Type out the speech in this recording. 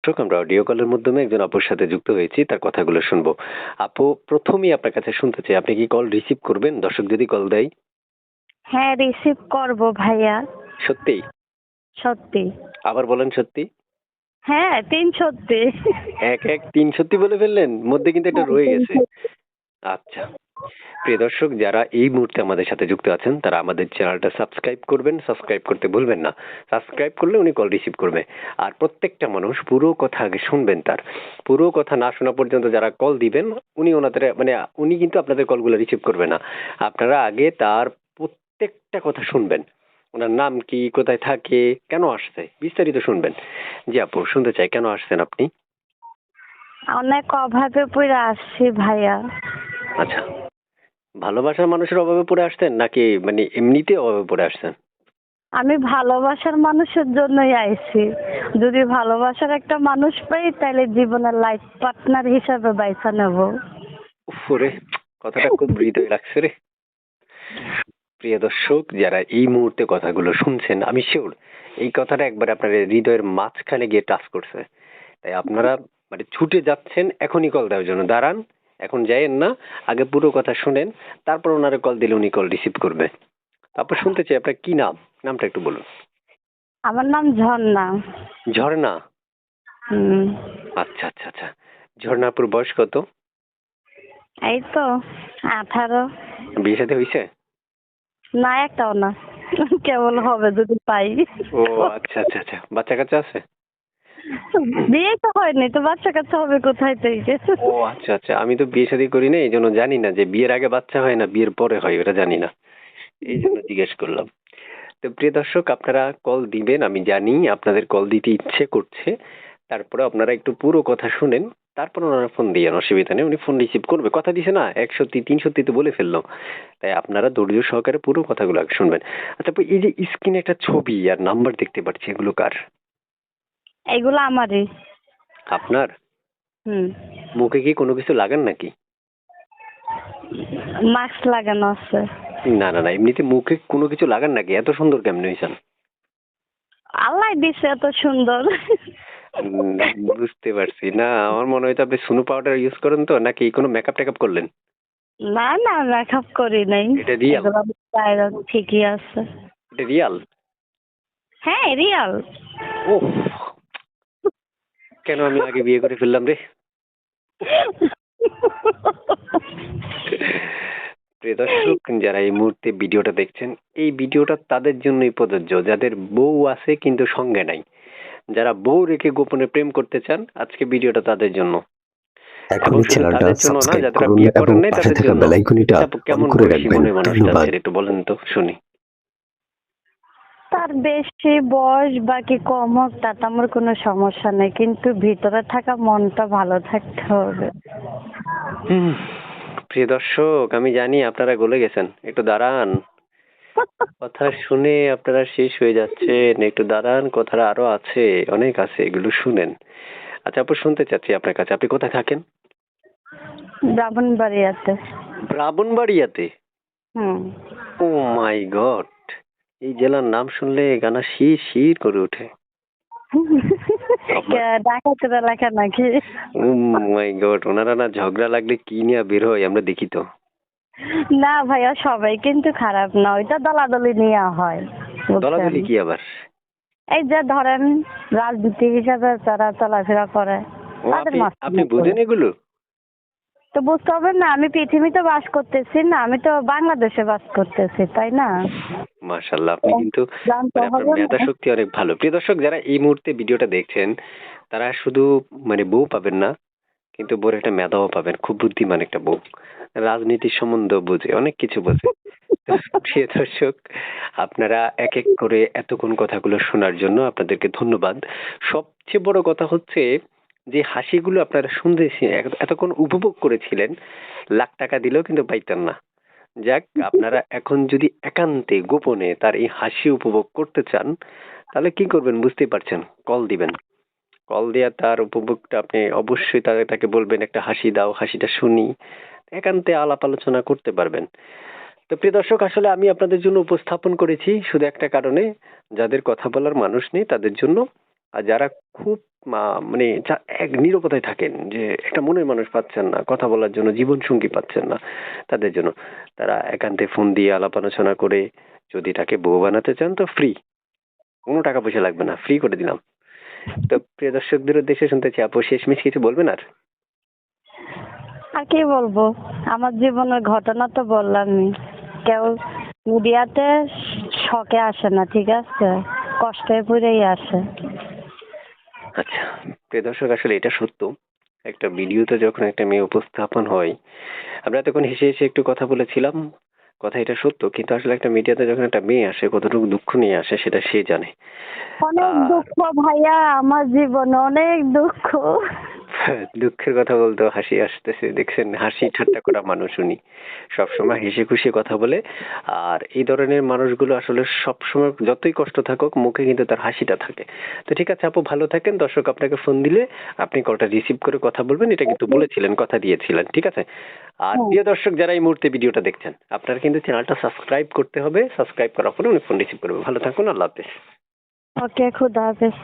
দর্শক, আমরা অডিও কলের মাধ্যমে একজন আপুর সাথে যুক্ত হয়েছি, তার কথাগুলো শুনবো। আপু, প্রথমেই আপনার কাছে শুনতে চাই, আপনি কি কল রিসিভ করবেন দর্শক যদি কল দেয়? হ্যাঁ, রিসিভ করব ভাইয়া। সত্যি? সত্যি। আবার বলেন সত্যি। হ্যাঁ, ৩ সত্যি। এক এক তিন সত্যি বলে ফেললেন, মধ্যে কিন্তু একটা হ্যাঁ, রয়ে ৩ গেছে। সত্যি। আচ্ছা, প্রিয় দর্শক, যারা এই মুহূর্তে আমাদের সাথে যুক্ত আছেন তারা আমাদের চ্যানেলটা সাবস্ক্রাইব করবেন, সাবস্ক্রাইব করতে ভুলবেন না। সাবস্ক্রাইব করলে উনি কল রিসিভ করবে। আর প্রত্যেকটা মানুষ পুরো কথা আগে শুনবেন, তার পুরো কথা না শোনা পর্যন্ত যারা কল দিবেন উনি ওনাদের উনি কিন্তু আপনাদের কলগুলো রিসিভ করবে না। আপনারা আগে তার প্রত্যেকটা কথা শুনবেন, ওনার নাম কি, কোথায় থাকে, কেন আসছে, বিস্তারিত শুনবেন। জি আপু, শুনতে চাই কেন আসছেন আপনি? অনেক অভাবে পড়ে আসছি ভাইয়া। আচ্ছা, ভালোবাসার মানুষের অভাবে পড়ে আসছেন নাকি এমনিতে অভাবে পড়ে আসছেন? আমি ভালোবাসার মানুষের জন্যই আইছি। যদি ভালোবাসার একটা মানুষ পাই তাহলে জীবনের লাইফ পার্টনার হিসাবে বাইছা নেব। উফ রে, কথাটা খুব হৃদয় লাগছে রে। প্রিয় দর্শক, যারা এই মুহূর্তে কথাগুলো শুনছেন, আমি শিওর এই কথাটা একবার আপনার হৃদয়ের মাঝখানে গিয়ে টাচ করছে। তাই আপনারা ছুটে যাচ্ছেন এখনই কল দেওয়ার জন্য। দাঁড়ান, এখন যাইয়েন না, আগে পুরো কথা শুনেন, তারপর ওনারে কল দিলে উনি কল রিসিভ করবে। তারপর শুনতে চাই আপনার কি নাম, নামটা একটু বলুন। আমার নাম ঝর্ণা। ঝর্ণা? হুম। আচ্ছা আচ্ছা আচ্ছা। ঝর্ণাপুর বয়স কত? এই তো 18। বিয়ে সাথে হয়েছে? না, একটাও না। কেবল হবে যদি পাই। ও আচ্ছা আচ্ছা আচ্ছা, বাচ্চা কাচ্চা আছে? বিয়ে তো হয়নি, তো বাচ্চা কাচ্চা হবে কোথায় থেকে? ও আচ্ছা আচ্ছা, আমি তো বিয়ে শাদী করি না, এই জন্য জানি না যে বিয়ের আগে বাচ্চা হয় না বিয়ের পরে হয়, ওটা জানি না, এই জন্য জিজ্ঞেস করলাম। তো প্রিয় দর্শক, আপনারা কল দিবেন, আমি জানি আপনাদের কল দিতে ইচ্ছে করছে, তারপরে আপনারা একটু পুরো কথা শুনেন, তারপর ওনারা ফোন দিয়েন, অসুবিধা নেই, উনি ফোন রিসিভ করবে। কথা দিছে না, 1 সত্যি 3 সত্যি তো বলে ফেললো। তাই আপনারা ধৈর্য সহকারে পুরো কথাগুলো আগে শুনবেন। আচ্ছা আপু, এই যে স্ক্রিনে একটা ছবি আর নাম্বার দেখতে পাচ্ছি, এগুলো কার? এগুলো আমারই। আপনার? হুম। মুখে কি কোনো কিছু লাগান নাকি? মাস্ক লাগানো আছে। না না না, এমনিতে মুখে কোনো কিছু লাগান নাকি? এত সুন্দর কেমনে হয়েছেন? আল্লাহ দিছে এত সুন্দর। উম, বুঝতে পারছি না, আমার মনে হয় তো আপনি সুনু পাউডার ইউজ করেন তো, নাকি কোনো মেকআপ টেকআপ করলেন? না না, মেকআপ করি নাই। এটা রিয়াল? এগুলো আয়রন ঠিকই আছে। এটা রিয়াল? হ্যাঁ, রিয়াল। ও, কেন আমি আগে বিয়ে করে ফেললাম রে। প্রিয় দর্শক, যারা এই মুহূর্তে ভিডিওটা দেখছেন, এই ভিডিওটা তাদের জন্যই প্রযোজ্য যাদের বউ আছে কিন্তু সঙ্গে নাই, যারা বউ রেখে গোপনে প্রেম করতে চান, আজকে ভিডিওটা তাদের জন্য। এবং এখনই শুধু চ্যানেলটা তাদের জন্য না, সাবস্ক্রাইব যারা করুন বিয়ে এবং করেন নাই পাশে তাদের থাকা জন্য। বেল আইকনটা আচ্ছা আপু, অন কেমন করে বয়সী রাখবেন। মনে হয় মানুষটা ধন্যবাদ। আছে, একটু বলেন তো শুনি। তার বেশি বয়স বাকি কম হোক তাতে আমার কোনো সমস্যা নেই, কিন্তু ভিতরে থাকা মনটা ভালো থাকতে হবে। হুম, প্রিয় দর্শক, আমি জানি আপনারা গলে গেছেন, একটু দাঁড়ান, কথা শুনে আপনারা শেষ হয়ে যাচ্ছেন, একটু দাঁড়ান, কথাটা আরো আছে, অনেক আছে, এগুলো শুনেন। আচ্ছা আপু, শুনতে চাচ্ছি আপনার কাছে, আপনি কোথায় থাকেন? ব্রাহ্মণবাড়িয়াতে। ব্রাহ্মণবাড়িয়াতে? হুম। ও মাই গড, এই জেলার নাম শুনলে গানা শির শির করে ওঠে। ডাকাতের এলাকা নাকি? ও মাই গড, ওনারা না ঝগড়া লাগলে কি নিয়ে বের হয় আমরা দেখি তো। না ভাইয়া, সবাই কিন্তু খারাপ না, ওইটা দলাদলি নিয়ে হয়, বুঝছেন? দলাদলি কি আবার? এই যে ধরেন রাজনীতি হিসাবে তারা চলাফেরা করে, ও, তাদের আপনি আপনি মাঝখানে বুঝেন এগুলো? তো বুঝতে হবে না, আমি পৃথিবীতে বাস করতেছি না, আমি তো বাংলাদেশে বাস করতেছি, তাই না? মাশাআল্লাহ, আপনি কিন্তু জানতে আপনার হবে মেধা না। শক্তি অনেক ভালো। প্রিয় দর্শক, যারা এই মুহূর্তে ভিডিওটা দেখছেন তারা শুধু বউ পাবেন না, কিন্তু বউর একটা মেধাও পাবেন, খুব বুদ্ধিমান একটা বউ, রাজনীতির সম্বন্ধ বোঝে, অনেক কিছু বোঝে। তো প্রিয় দর্শক, আপনারা এক এক করে এতক্ষণ কথাগুলো শোনার জন্য আপনাদেরকে ধন্যবাদ। সবচেয়ে বড় কথা হচ্ছে যে হাসিগুলো আপনারা শুনতেছি, এতক্ষণ উপভোগ করেছিলেন, লাখ টাকা দিলেও কিন্তু পাইতেন না। যাক, আপনারা এখন যদি একান্তে গোপনে তার এই হাসি উপভোগ করতে চান, তাহলে কি করবেন বুঝতেই পারছেন, কল দিবেন। কল দেওয়া তার উপভোগটা আপনি অবশ্যই তাকে বলবেন একটা হাসি দাও, হাসিটা শুনি, একান্তে আলাপ আলোচনা করতে পারবেন। তো প্রিয় দর্শক, আসলে আমি আপনাদের জন্য উপস্থাপন করেছি শুধু একটা কারণে, যাদের কথা বলার মানুষ নেই তাদের জন্য, আর যারা খুব মানে এক নীরবতায় থাকেন, যে একটা মনের মানুষ পাচ্ছেন না, কথা বলার জন্য জীবন সঙ্গী পাচ্ছেন না, তাদের জন্য তারা একান্তে ফোন দিয়ে আলাপ আলোচনা করে যদি তাকে বউ বানাতে চান তো ফ্রি, কোনো টাকা পয়সা লাগবে না, ফ্রি করে দিলাম। তো প্রিয় দর্শকদের উদ্দেশ্যে শুনতে চাই, আপু শেষমেশ কিছু বলবেন আর? আর কি বলবো, আমার জীবনের ঘটনা তো বললামই। কেউ মিডিয়াতে শখে আসে না, ঠিক আছে, কষ্টে পড়েই আসে। আচ্ছা প্রিয় দর্শক, আসলে এটা সত্য, একটা ভিডিওতে যখন একটা মেয়ে উপস্থাপন হয়, আমরা তখন হেসে হেসে একটু কথা বলেছিলাম, কথা এটা সত্য, কিন্তু আসলে একটা মিডিয়াতে যখন একটা মেয়ে আসে কতটুকু দুঃখ নিয়ে আসে সেটা সে জানে। অনেক আর দুঃখ ভাইয়া, আমার জীবনে অনেক দুঃখ। দুঃখের কথা বলতেও হাসি আসতেছে, দেখছেন, হাসি ঠাট্টা করা মানুষ উনি, সবসময় হেসে খুশি কথা বলে। আর এই ধরনের মানুষগুলো আসলে সবসময় যতই কষ্ট থাকুক মুখে কিন্তু তার হাসিটা থাকে। তো ঠিক আছে আপু, ভালো থাকেন। দর্শক আপনাকে ফোন দিলে আপনি কলটা রিসিভ করে কথা বলবেন, এটা কিন্তু বলেছিলেন, কথা দিয়েছিলেন, ঠিক আছে? আর হ্যাঁ, প্রিয় দর্শক যারা এই মুহূর্তে ভিডিওটা দেখছেন, আপনারা কিন্তু চ্যানেলটা সাবস্ক্রাইব করতে হবে, সাবস্ক্রাইব করার পরে উনি ফোন রিসিভ করবে। ভালো থাকুন, আল্লাহ হাফেজ। ওকে, খুদা হাফেজ।